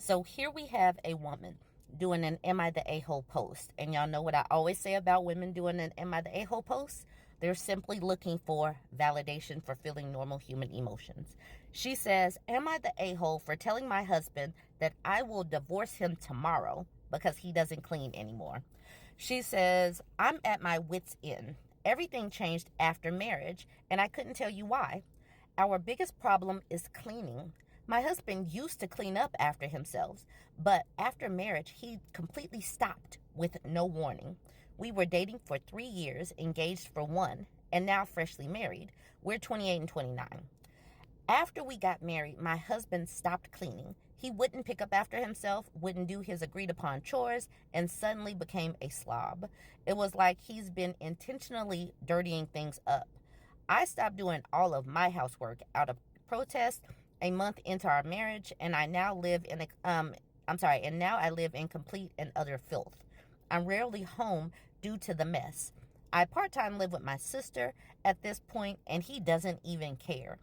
So here we have a woman doing an Am I the A-hole post. And y'all know what I always say about women doing an Am I the A-hole post? They're simply looking for validation for feeling normal human emotions. She says, am I the a-hole for telling my husband that I will divorce him tomorrow because he doesn't clean anymore? She says, I'm at my wit's end. Everything changed after marriage, and I couldn't tell you why. Our biggest problem is cleaning. My husband used to clean up after himself, but after marriage, he completely stopped with no warning. We were dating for 3 years, engaged for 1, and now freshly married. We're 28 and 29. After we got married, my husband stopped cleaning. He wouldn't pick up after himself, wouldn't do his agreed upon chores, and suddenly became a slob. It was like he's been intentionally dirtying things up. I stopped doing all of my housework out of protest a month into our marriage, and I now live in I live in complete and utter filth. I'm rarely home due to the mess. I part-time live with my sister at this point, and he doesn't even care.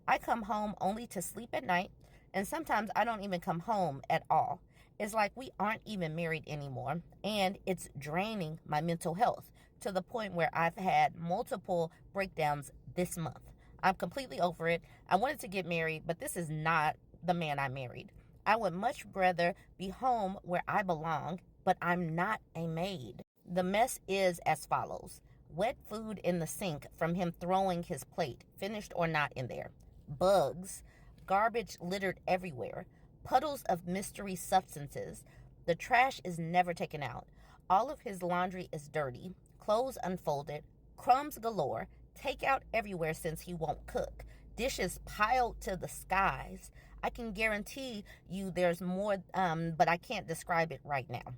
I come home only to sleep at night, and sometimes I don't even come home at all. It's like we aren't even married anymore, and it's draining my mental health to the point where I've had multiple breakdowns this month. I'm completely over it. I wanted to get married, but this is not the man I married. I would much rather be home where I belong, but I'm not a maid. The mess is as follows. Wet food in the sink from him throwing his plate, finished or not, in there. Bugs. Garbage littered everywhere. Puddles of mystery substances. The trash is never taken out. All of his laundry is dirty. Clothes unfolded. Crumbs galore. Takeout everywhere since he won't cook. Dishes piled to the skies. I can guarantee you there's more, but I can't describe it right now.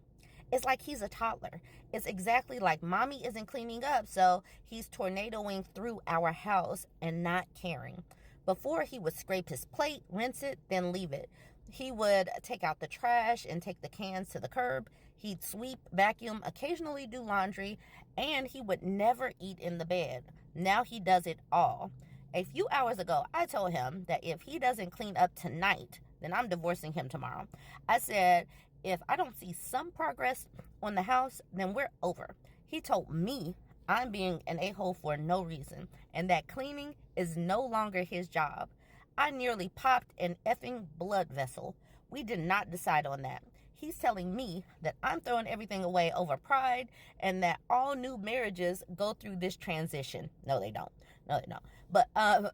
It's like he's a toddler. It's exactly like mommy isn't cleaning up, so he's tornadoing through our house and not caring. Before, he would scrape his plate, rinse it, then leave it. He would take out the trash and take the cans to the curb. He'd sweep, vacuum, occasionally do laundry, and he would never eat in the bed. Now he does it all. A few hours ago, I told him that if he doesn't clean up tonight, then I'm divorcing him tomorrow. I said, if I don't see some progress on the house, then we're over. He told me I'm being an a-hole for no reason, and that cleaning is no longer his job. I nearly popped an effing blood vessel. We did not decide on that. He's telling me that I'm throwing everything away over pride and that all new marriages go through this transition. No, they don't. But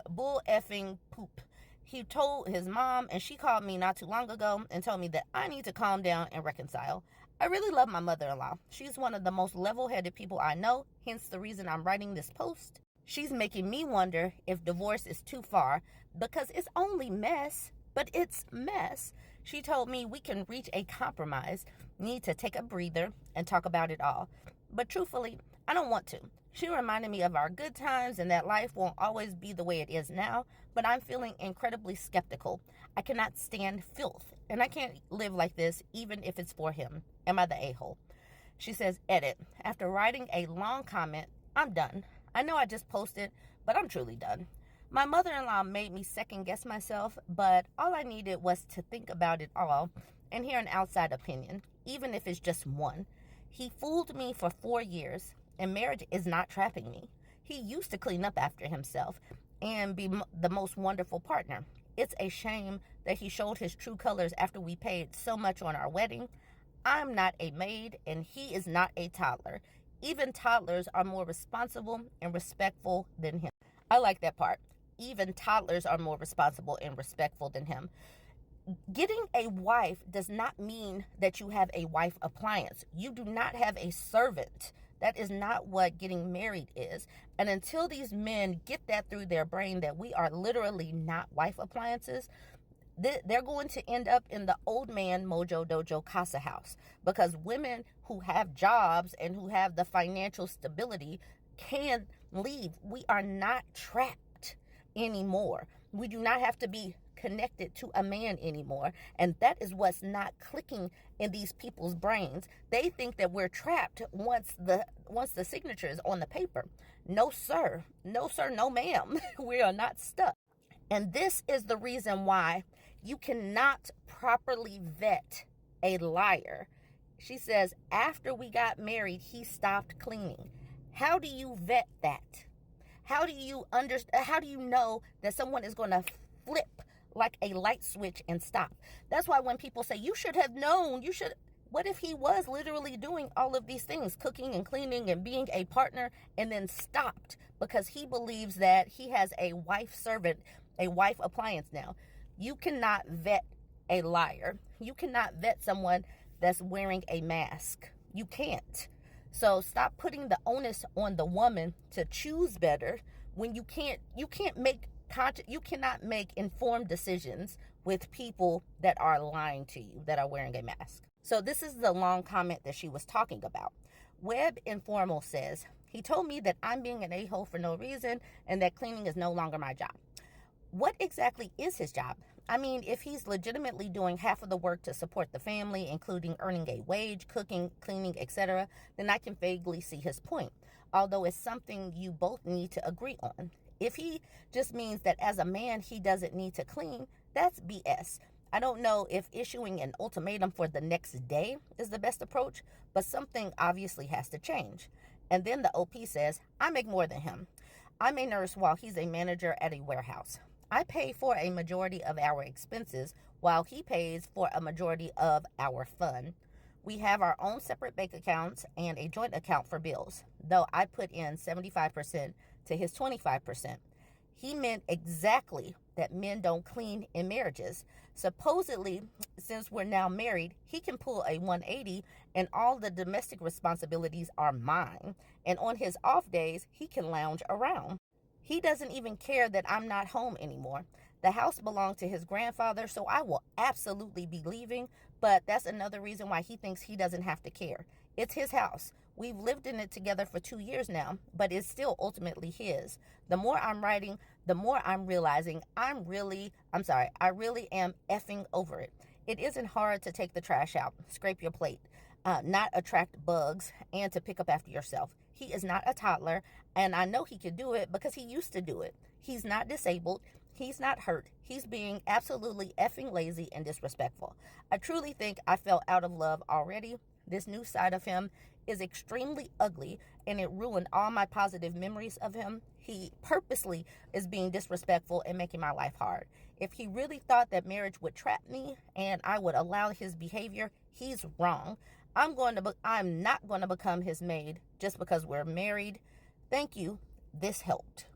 bull effing poop. He told his mom, and she called me not too long ago and told me that I need to calm down and reconcile. I really love my mother-in-law. She's one of the most level-headed people I know, hence the reason I'm writing this post. She's making me wonder if divorce is too far because it's only mess, but it's mess. She told me we can reach a compromise, need to take a breather and talk about it all. But truthfully, I don't want to. She reminded me of our good times and that life won't always be the way it is now, but I'm feeling incredibly skeptical. I cannot stand filth, and I can't live like this even if it's for him. Am I the a-hole? She says, edit. After writing a long comment, I'm done. I know I just posted, but I'm truly done. My mother-in-law made me second-guess myself, but all I needed was to think about it all and hear an outside opinion, even if it's just one. He fooled me for 4 years, and marriage is not trapping me. He used to clean up after himself and be the most wonderful partner. It's a shame that he showed his true colors after we paid so much on our wedding. I'm not a maid, and he is not a toddler. Even toddlers are more responsible and respectful than him. I like that part. Even toddlers are more responsible and respectful than him. Getting a wife does not mean that you have a wife appliance. You do not have a servant. That is not what getting married is. And until these men get that through their brain that we are literally not wife appliances, they're going to end up in the old man Mojo Dojo Casa house, because women who have jobs and who have the financial stability can leave. We are not trapped anymore. We do not have to be connected to a man anymore, and that is what's not clicking in these people's brains. They think that we're trapped once the signature is on the paper. No sir, no ma'am. We are not stuck. And this is the reason why You cannot properly vet a liar. She says, after we got married, he stopped cleaning. How do you vet that? How do you know that someone is going to flip like a light switch and stop? That's why when people say, you should have known, what if he was literally doing all of these things, cooking and cleaning and being a partner, and then stopped because he believes that he has a wife servant, a wife appliance now? You cannot vet a liar. You cannot vet someone that's wearing a mask. You can't. So stop putting the onus on the woman to choose better when you cannot make informed decisions with people that are lying to you, that are wearing a mask. So this is the long comment that she was talking about. Web Informal says, he told me that I'm being an a-hole for no reason and that cleaning is no longer my job. What exactly is his job? I mean, if he's legitimately doing half of the work to support the family, including earning a wage, cooking, cleaning, etc., then I can vaguely see his point, although it's something you both need to agree on. If he just means that as a man he doesn't need to clean, that's BS. I don't know if issuing an ultimatum for the next day is the best approach, but something obviously has to change. And then the OP says, I make more than him. I'm a nurse while he's a manager at a warehouse. I pay for a majority of our expenses while he pays for a majority of our fun. We have our own separate bank accounts and a joint account for bills, though I put in 75% to his 25%. He meant exactly that men don't clean in marriages. Supposedly, since we're now married, he can pull a 180 and all the domestic responsibilities are mine. And on his off days, he can lounge around. He doesn't even care that I'm not home anymore. The house belonged to his grandfather, so I will absolutely be leaving, but that's another reason why he thinks he doesn't have to care. It's his house. We've lived in it together for 2 years now, but it's still ultimately his. The more I'm writing, the more I'm realizing I really am effing over it. It isn't hard to take the trash out, scrape your plate, not attract bugs, and to pick up after yourself. He is not a toddler, and I know he can do it because he used to do it. He's not disabled. He's not hurt. He's being absolutely effing lazy and disrespectful. I truly think I fell out of love already. This new side of him is extremely ugly, and it ruined all my positive memories of him. He purposely is being disrespectful and making my life hard. If he really thought that marriage would trap me and I would allow his behavior, he's wrong. I'm not going to become his maid just because we're married. Thank you. This helped.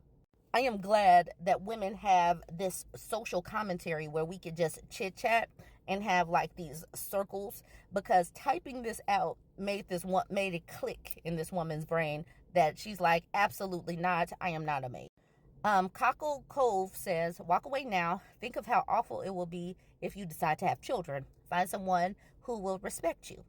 I am glad that women have this social commentary where we could just chit chat and have like these circles, because typing this out made it click in this woman's brain that she's like, absolutely not. I am not a maid. Cockle Cove says, walk away now. Think of how awful it will be if you decide to have children. Find someone who will respect you.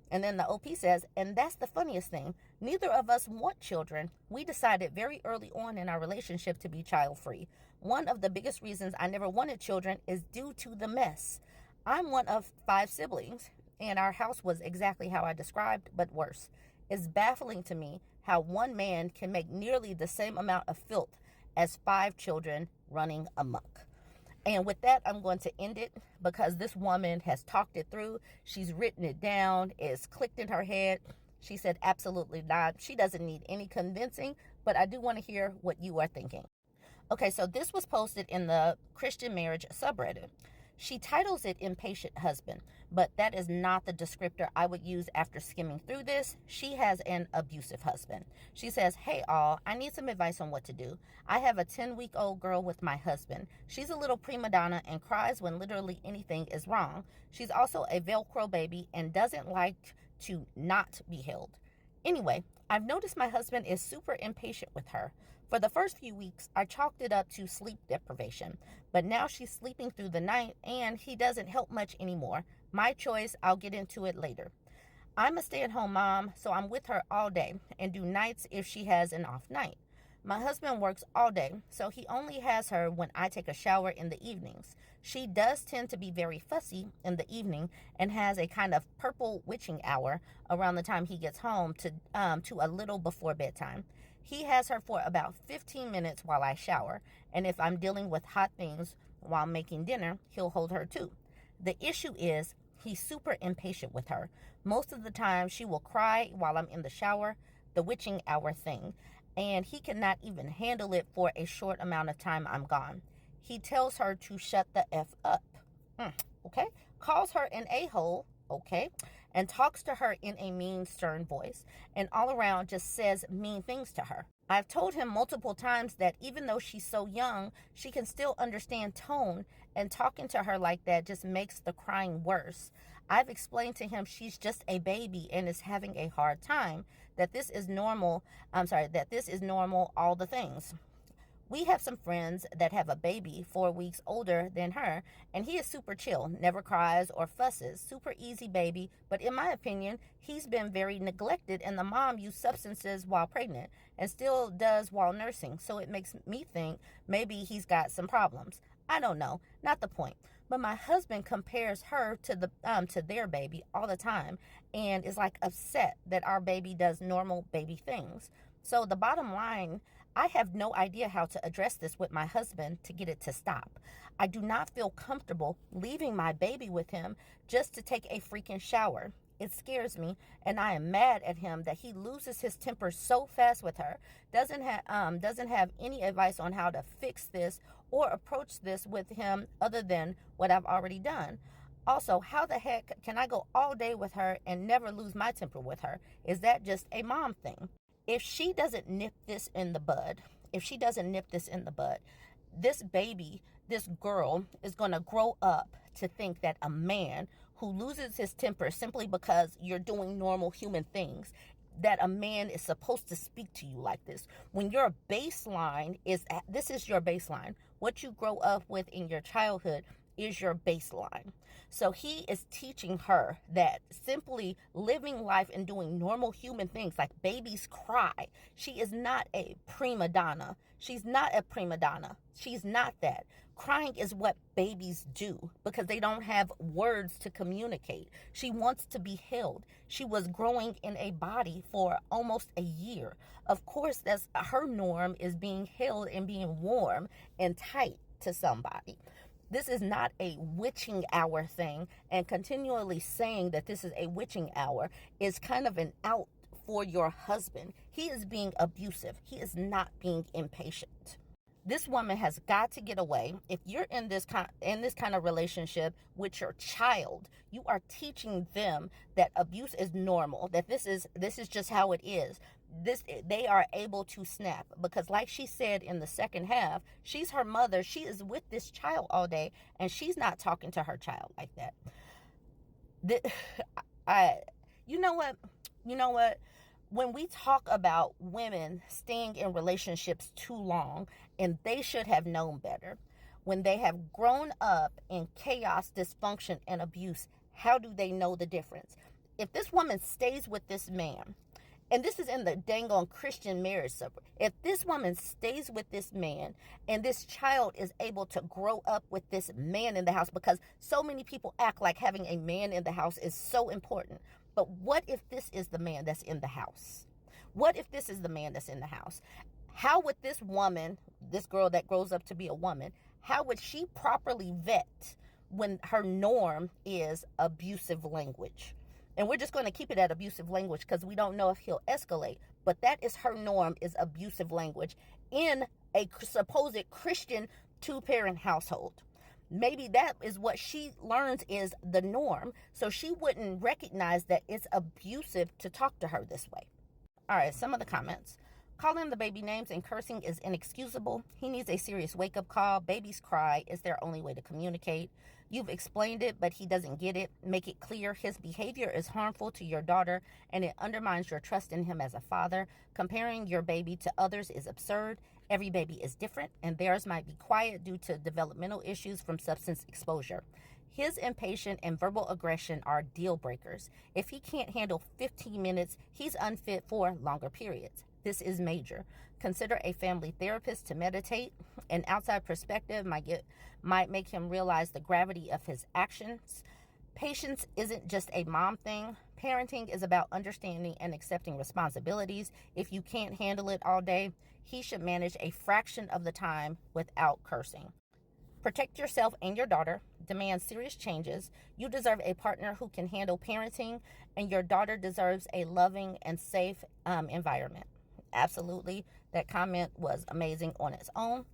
And then the OP says, and that's the funniest thing. Neither of us want children. We decided very early on in our relationship to be child-free. One of the biggest reasons I never wanted children is due to the mess. I'm one of 5 siblings, and our house was exactly how I described, but worse. It's baffling to me how one man can make nearly the same amount of filth as 5 children running amok. And with that, I'm going to end it because this woman has talked it through. She's written it down. It's clicked in her head. She said, absolutely not. She doesn't need any convincing, but I do want to hear what you are thinking. Okay, so this was posted in the Christian marriage subreddit. She titles it Impatient Husband, but that is not the descriptor I would use after skimming through this. She has an abusive husband. She says, hey all, I need some advice on what to do. I have a 10-week-old girl with my husband. She's a little prima donna and cries when literally anything is wrong. She's also a Velcro baby and doesn't like to not be held. Anyway, I've noticed my husband is super impatient with her. For the first few weeks, I chalked it up to sleep deprivation, but now she's sleeping through the night and he doesn't help much anymore. My choice, I'll get into it later. I'm a stay-at-home mom, so I'm with her all day and do nights if she has an off night. My husband works all day, so he only has her when I take a shower in the evenings. She does tend to be very fussy in the evening and has a kind of purple witching hour around the time he gets home to a little before bedtime. He has her for about 15 minutes while I shower, and if I'm dealing with hot things, while making dinner, he'll hold her too. The issue is he's super impatient with her. Most of the time, she will cry while I'm in the shower, the witching hour thing, and he cannot even handle it for a short amount of time I'm gone. He tells her to shut the F up. Okay? Calls her an a-hole, okay? And talks to her in a mean, stern voice, and all around just says mean things to her. I've told him multiple times that even though she's so young, she can still understand tone, and talking to her like that just makes the crying worse. I've explained to him she's just a baby and is having a hard time, that this is normal, all the things. We have some friends that have a baby 4 weeks older than her, and he is super chill, never cries or fusses, super easy baby, but in my opinion, he's been very neglected, and the mom used substances while pregnant and still does while nursing, so it makes me think maybe he's got some problems. I don't know, not the point. But my husband compares her to their baby all the time and is like upset that our baby does normal baby things. So the bottom line, I have no idea how to address this with my husband to get it to stop. I do not feel comfortable leaving my baby with him just to take a freaking shower. It scares me, and I am mad at him that he loses his temper so fast with her. Doesn't have any advice on how to fix this or approach this with him other than what I've already done. Also, how the heck can I go all day with her and never lose my temper with her? Is that just a mom thing? If she doesn't nip this in the bud, this baby, this girl is going to grow up to think that a man who loses his temper simply because you're doing normal human things, that a man is supposed to speak to you like this. When your baseline this is your baseline. What you grow up with in your childhood is your baseline. So he is teaching her that simply living life and doing normal human things like babies cry. She is not a prima donna. She's not that. Crying is what babies do because they don't have words to communicate. She wants to be held. She was growing in a body for almost a year. Of course, that's her norm, is being held and being warm and tight to somebody. This is not a witching hour thing, and continually saying that this is a witching hour is kind of an out for your husband. He is being abusive. He is not being impatient. This woman has got to get away. If you're in this kind of relationship with your child, you are teaching them that abuse is normal, that this is just how it is. They are able to snap because, like she said in the second half, she's her mother. She is with this child all day, and she's not talking to her child like that. You know what? When we talk about women staying in relationships too long, and they should have known better, when they have grown up in chaos, dysfunction, and abuse, how do they know the difference? If this woman stays with this man, and this is in the dang on Christian marriage supper, if this woman stays with this man and this child is able to grow up with this man in the house, because so many people act like having a man in the house is so important. But what if this is the man that's in the house? How would this woman, this girl that grows up to be a woman, how would she properly vet when her norm is abusive language? And we're just going to keep it at abusive language because we don't know if he'll escalate. But that is her norm, is abusive language in a supposed Christian two-parent household. Maybe that is what she learns is the norm. So she wouldn't recognize that it's abusive to talk to her this way. All right, some of the comments. Calling the baby names and cursing is inexcusable. He needs a serious wake-up call. Babies cry is their only way to communicate. You've explained it, but he doesn't get it. Make it clear his behavior is harmful to your daughter, and it undermines your trust in him as a father. Comparing your baby to others is absurd. Every baby is different, and theirs might be quiet due to developmental issues from substance exposure. His impatience and verbal aggression are deal breakers. If he can't handle 15 minutes, he's unfit for longer periods. This is major. Consider a family therapist to meditate. An outside perspective might make him realize the gravity of his actions. Patience isn't just a mom thing. Parenting is about understanding and accepting responsibilities. If you can't handle it all day, he should manage a fraction of the time without cursing. Protect yourself and your daughter. Demand serious changes. You deserve a partner who can handle parenting, and your daughter deserves a loving and safe environment. Absolutely. That comment was amazing on its own.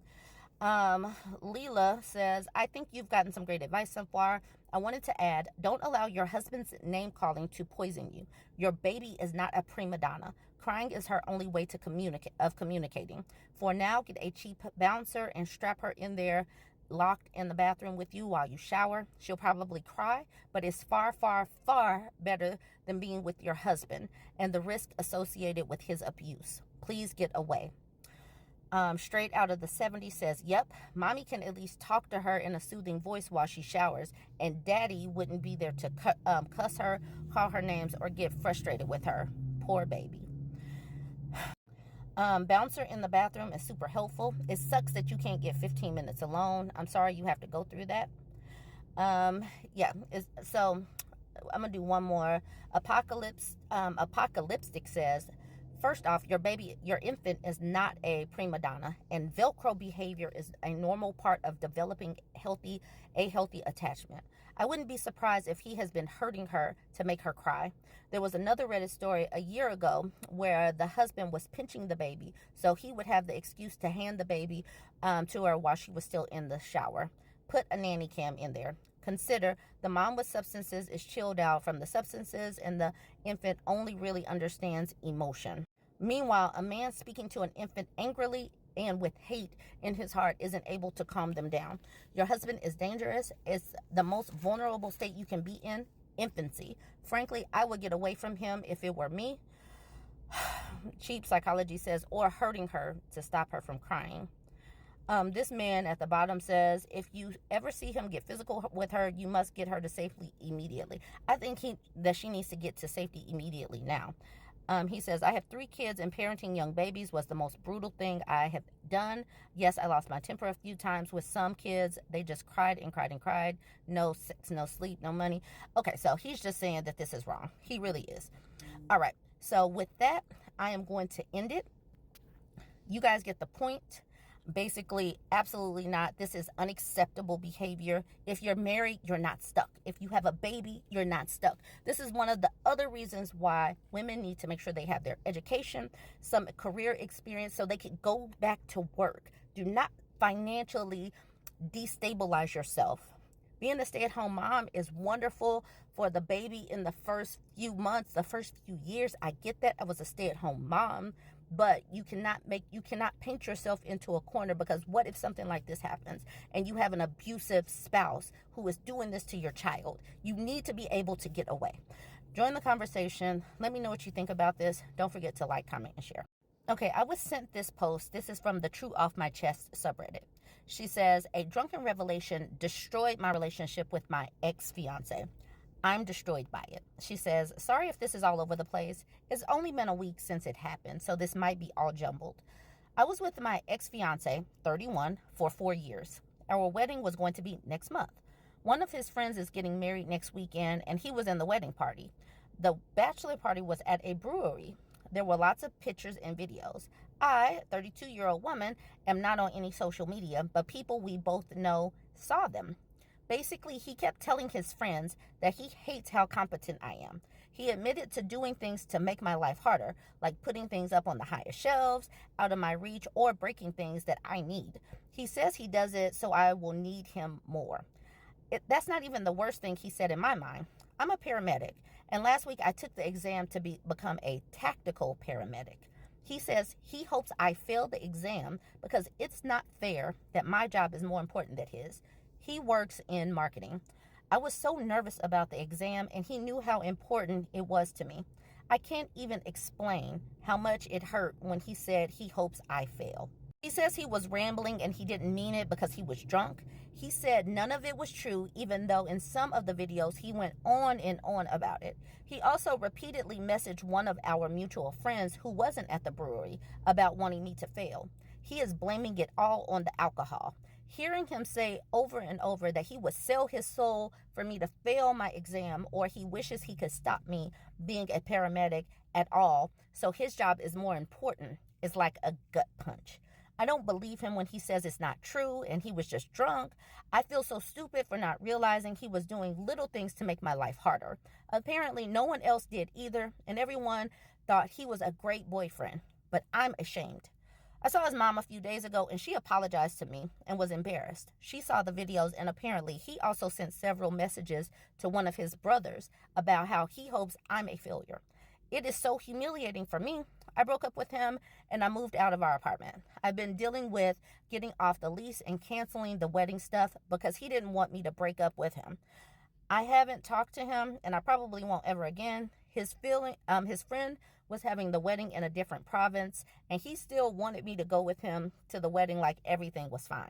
Leela says, I think you've gotten some great advice so far. I wanted to add, don't allow your husband's name calling to poison you. Your baby is not a prima donna. Crying is her only way to communicating. For now, get a cheap bouncer and strap her in there, locked in the bathroom with you while you shower. She'll probably cry, but it's far, far, far better than being with your husband and the risk associated with his abuse. Please get away. Straight out of the 70s says, yep, mommy can at least talk to her in a soothing voice while she showers, and daddy wouldn't be there to cuss her, call her names, or get frustrated with her. Poor baby. Bouncer in the bathroom is super helpful. It sucks that you can't get 15 minutes alone. I'm sorry you have to go through that. So I'm going to do one more. Apocalyptic says, first off, your infant is not a prima donna, and Velcro behavior is a normal part of developing a healthy attachment. I wouldn't be surprised if he has been hurting her to make her cry. There was another Reddit story a year ago where the husband was pinching the baby, so he would have the excuse to hand the baby to her while she was still in the shower. Put a nanny cam in there. Consider the mom with substances is chilled out from the substances, and the infant only really understands emotion. Meanwhile, a man speaking to an infant angrily and with hate in his heart isn't able to calm them down. Your husband is dangerous. It's the most vulnerable state you can be in, infancy. Frankly, I would get away from him if it were me. Cheap psychology says, or hurting her to stop her from crying. This man at the bottom says, if you ever see him get physical with her, you must get her to safety immediately. I think that she needs to get to safety immediately now. He says, I have 3 kids, and parenting young babies was the most brutal thing I have done. Yes, I lost my temper a few times with some kids. They just cried and cried and cried. No sex, no sleep, no money. Okay, so he's just saying that this is wrong. He really is. All right, so with that, I am going to end it. You guys get the point. Basically, absolutely not. This is unacceptable behavior. If you're married, you're not stuck. If you have a baby, you're not stuck. This is one of the other reasons why women need to make sure they have their education, some career experience, so they can go back to work. Do not financially destabilize yourself. Being a stay-at-home mom is wonderful for the baby in the first few months, the first few years. I get that. I was a stay-at-home mom. But you cannot paint yourself into a corner, because what if something like this happens and you have an abusive spouse who is doing this to your child? You need to be able to get away. Join the conversation. Let me know what you think about this. Don't forget to like, comment, and share. Okay, I was sent this post. This is from the True Off My Chest subreddit. She says, a drunken revelation destroyed my relationship with my ex-fiancé. I'm destroyed by it. She says, sorry if this is all over the place. It's only been a week since it happened, so this might be all jumbled. I was with my ex-fiancé, 31, for 4 years. Our wedding was going to be next month. One of his friends is getting married next weekend, and he was in the wedding party. The bachelor party was at a brewery. There were lots of pictures and videos. I, 32-year-old woman, am not on any social media, but people we both know saw them. Basically, he kept telling his friends that he hates how competent I am. He admitted to doing things to make my life harder, like putting things up on the highest shelves, out of my reach, or breaking things that I need. He says he does it so I will need him more. That's not even the worst thing he said in my mind. I'm a paramedic, and last week I took the exam to become a tactical paramedic. He says he hopes I fail the exam because it's not fair that my job is more important than his. He works in marketing. I was so nervous about the exam, and he knew how important it was to me. I can't even explain how much it hurt when he said he hopes I fail. He says he was rambling and he didn't mean it because he was drunk. He said none of it was true, even though in some of the videos he went on and on about it. He also repeatedly messaged one of our mutual friends who wasn't at the brewery about wanting me to fail. He is blaming it all on the alcohol. Hearing him say over and over that he would sell his soul for me to fail my exam, or he wishes he could stop me being a paramedic at all, so his job is more important, is like a gut punch. I don't believe him when he says it's not true and he was just drunk. I feel so stupid for not realizing he was doing little things to make my life harder. Apparently, no one else did either, and everyone thought he was a great boyfriend, but I'm ashamed. I saw his mom a few days ago, and she apologized to me and was embarrassed. She saw the videos, and apparently he also sent several messages to one of his brothers about how he hopes I'm a failure. It is so humiliating for me. I broke up with him, and I moved out of our apartment. I've been dealing with getting off the lease and canceling the wedding stuff because he didn't want me to break up with him. I haven't talked to him, and I probably won't ever again. His friend was having the wedding in a different province, and he still wanted me to go with him to the wedding like everything was fine.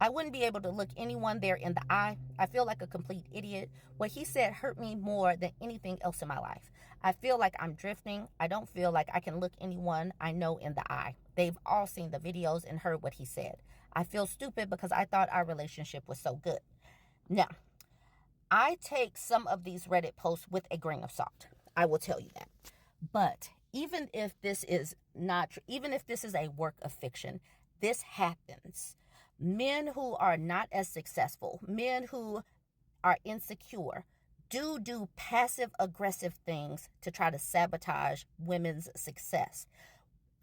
I wouldn't be able to look anyone there in the eye. I feel like a complete idiot. What he said hurt me more than anything else in my life. I feel like I'm drifting. I don't feel like I can look anyone I know in the eye. They've all seen the videos and heard what he said. I feel stupid because I thought our relationship was so good. Now, I take some of these Reddit posts with a grain of salt. I will tell you that. But even if this is not true, even if this is a work of fiction, this happens. Men who are not as successful, men who are insecure, do passive aggressive things to try to sabotage women's success.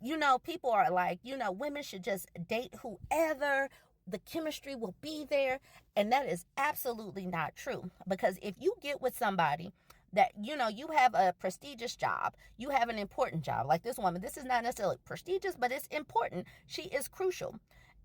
You know, people are like, women should just date whoever, the chemistry will be there. And that is absolutely not true. Because if you get with somebody that, you have a prestigious job, you have an important job, like this woman, this is not necessarily prestigious, but it's important. She is crucial.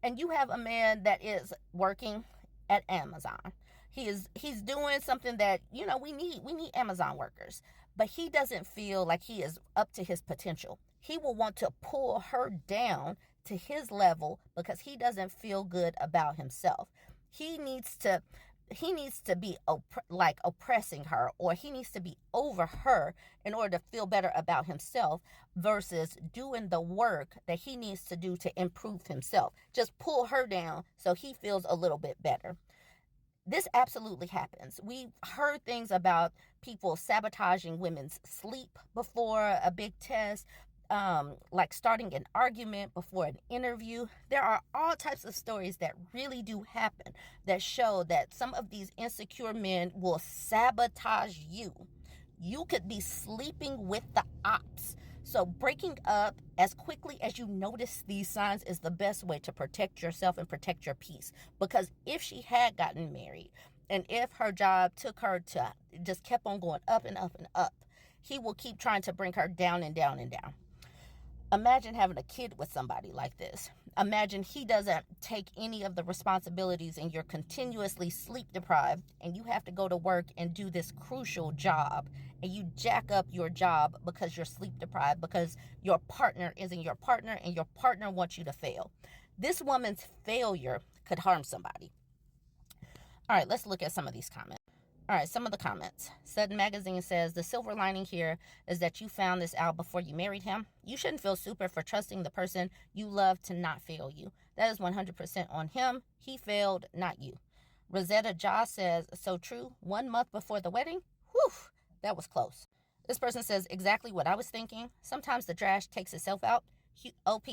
And you have a man that is working at Amazon. He's doing something that, we need Amazon workers, but he doesn't feel like he is up to his potential. He will want to pull her down to his level because he doesn't feel good about himself. He needs to be oppressing her, or he needs to be over her in order to feel better about himself versus doing the work that he needs to do to improve himself. Just pull her down so he feels a little bit better. This absolutely happens. We've heard things about people sabotaging women's sleep before a big test, like starting an argument before an interview. There are all types of stories that really do happen that show that some of these insecure men will sabotage you. You could be sleeping with the ops. So breaking up as quickly as you notice these signs is the best way to protect yourself and protect your peace. Because if she had gotten married and if her job took her to just kept on going up and up and up, he will keep trying to bring her down and down and down. Imagine having a kid with somebody like this. Imagine he doesn't take any of the responsibilities and you're continuously sleep deprived and you have to go to work and do this crucial job and you jack up your job because you're sleep deprived because your partner isn't your partner and your partner wants you to fail. This woman's failure could harm somebody. All right, let's look at some of these comments. All right, some of the comments. Sudden Magazine says, the silver lining here is that you found this out before you married him. You shouldn't feel super for trusting the person you love to not fail you. That is 100% on him. He failed, not you. Rosetta Joss says, so true. 1 month before the wedding? Whew, that was close. This person says, exactly what I was thinking. Sometimes the trash takes itself out. OP.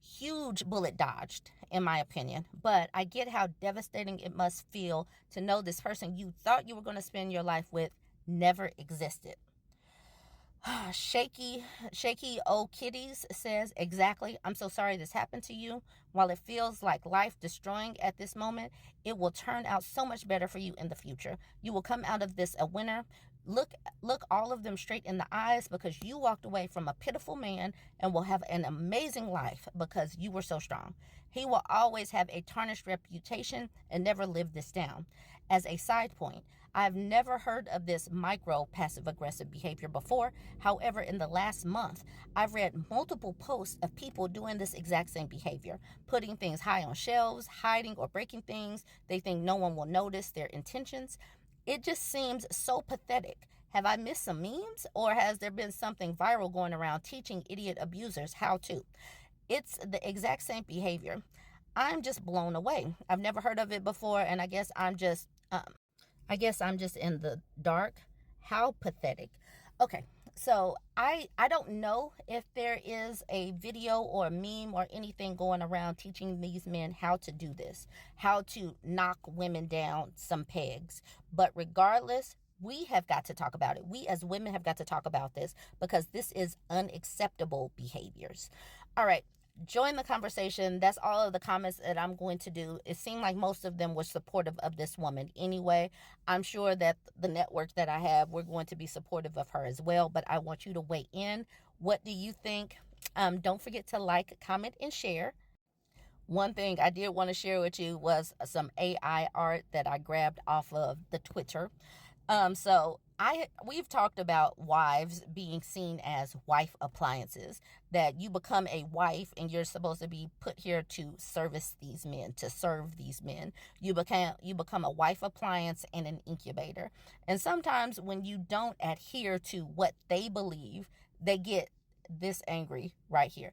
Huge bullet dodged, in my opinion, but I get how devastating it must feel to know this person you thought you were going to spend your life with never existed. Shaky old kitties says, exactly. I'm so sorry this happened to you. While it feels like life destroying at this moment, it will turn out so much better for you in the future. You will come out of this a winner. Look all of them straight in the eyes because you walked away from a pitiful man and will have an amazing life because you were so strong. He will always have a tarnished reputation and never live this down. As a side point, I've never heard of this micro passive-aggressive behavior before. However, in the last month, I've read multiple posts of people doing this exact same behavior, putting things high on shelves, hiding or breaking things. They think no one will notice their intentions. It just seems so pathetic. Have I missed some memes, or has there been something viral going around teaching idiot abusers how to? It's the exact same behavior. I'm just blown away. I've never heard of it before, and I guess I'm just in the dark. How pathetic. Okay, so I don't know if there is a video or a meme or anything going around teaching these men how to do this, how to knock women down some pegs. But regardless, we have got to talk about it. We as women have got to talk about this because this is unacceptable behaviors. All right, join the conversation. That's all of the comments that I'm going to do. It seemed like most of them were supportive of this woman anyway. I'm sure that the network that I have, we're going to be supportive of her as well, but I want you to weigh in. What do you think? Don't forget to like, comment, and share. One thing I did want to share with you was some AI art that I grabbed off of the Twitter. We've talked about wives being seen as wife appliances, that you become a wife and you're supposed to be put here to service these men, to serve these men. You become a wife appliance and an incubator. And sometimes when you don't adhere to what they believe, they get this angry right here.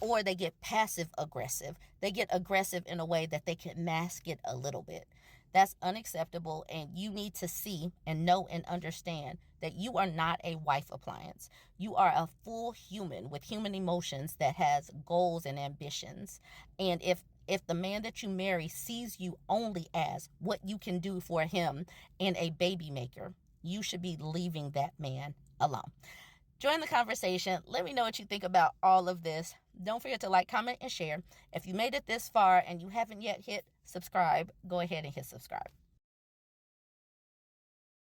Or they get passive aggressive. They get aggressive in a way that they can mask it a little bit. That's unacceptable, and you need to see and know and understand that you are not a wife appliance. You are a full human with human emotions that has goals and ambitions. And if the man that you marry sees you only as what you can do for him and a baby maker, you should be leaving that man alone. Join the conversation. Let me know what you think about all of this. Don't forget to like, comment, and share. If you made it this far and you haven't yet hit subscribe, go ahead and hit subscribe.